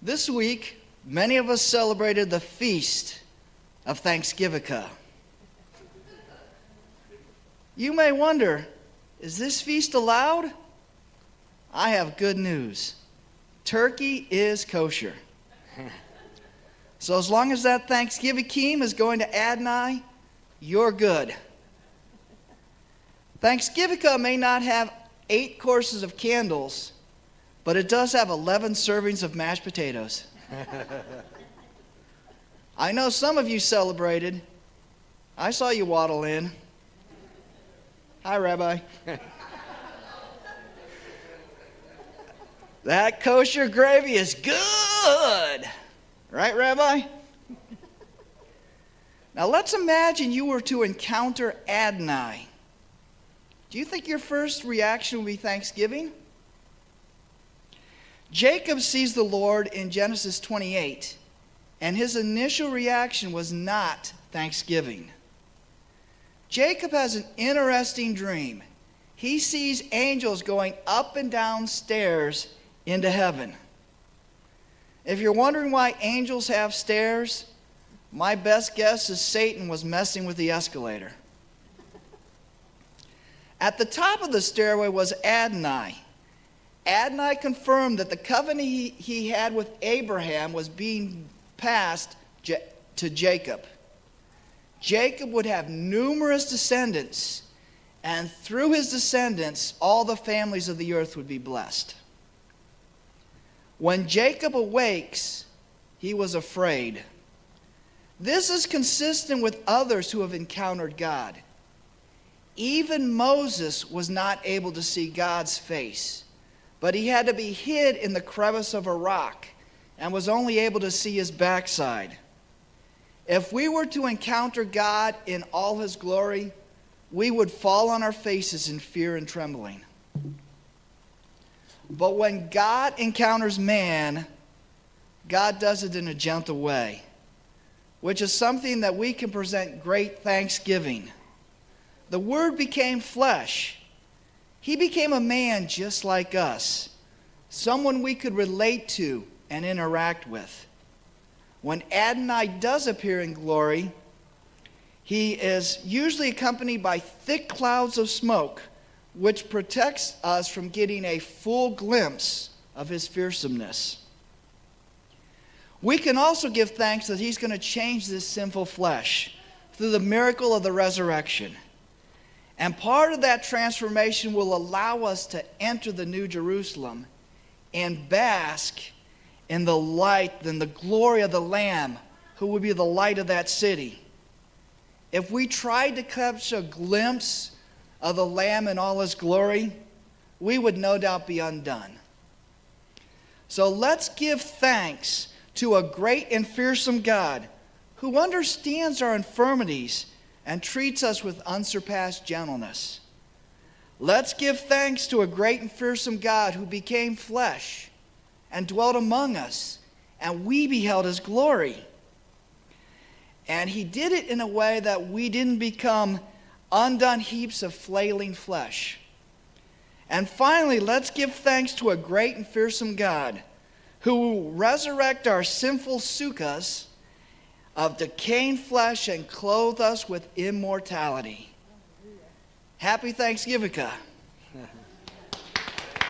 This week, many of us celebrated the feast of Thanksgivikah. You may wonder, is this feast allowed? I have good news. Turkey is kosher. So as long as that Thanksgiving is going to Adonai, you're good. Thanksgiving may not have 8 courses of candles, but it does have 11 servings of mashed potatoes. I know some of you celebrated. I saw you waddle in. Hi, Rabbi. That kosher gravy is good. Right, Rabbi? Now let's imagine you were to encounter Adonai. Do you think your first reaction would be thanksgiving? Jacob sees the Lord in Genesis 28, and his initial reaction was not thanksgiving. Jacob has an interesting dream. He sees angels going up and down stairs into heaven. If you're wondering why angels have stairs, my best guess is Satan was messing with the escalator. At the top of the stairway was Adonai. Adonai confirmed that the covenant he had with Abraham was being passed to Jacob. Jacob would have numerous descendants, and through his descendants, all the families of the earth would be blessed. When Jacob awakes, he was afraid. This is consistent with others who have encountered God. Even Moses was not able to see God's face, but he had to be hid in the crevice of a rock and was only able to see his backside. If we were to encounter God in all his glory, we would fall on our faces in fear and trembling. But when God encounters man, God does it in a gentle way, which is something that we can present great thanksgiving. The Word became flesh. He became a man just like us, someone we could relate to and interact with. When Adonai does appear in glory, he is usually accompanied by thick clouds of smoke, which protects us from getting a full glimpse of his fearsomeness. We can also give thanks that he's going to change this sinful flesh through the miracle of the resurrection. And part of that transformation will allow us to enter the New Jerusalem and bask in the light and the glory of the Lamb, who will be the light of that city. If we tried to catch a glimpse of the Lamb in all his glory, we would no doubt be undone. So let's give thanks to a great and fearsome God who understands our infirmities and treats us with unsurpassed gentleness. Let's give thanks to a great and fearsome God who became flesh and dwelt among us, and we beheld his glory. And he did it in a way that we didn't become undone heaps of flailing flesh. And finally, let's give thanks to a great and fearsome God who will resurrect our sinful sukkahs of decaying flesh and clothe us with immortality. Happy Thanksgivikah.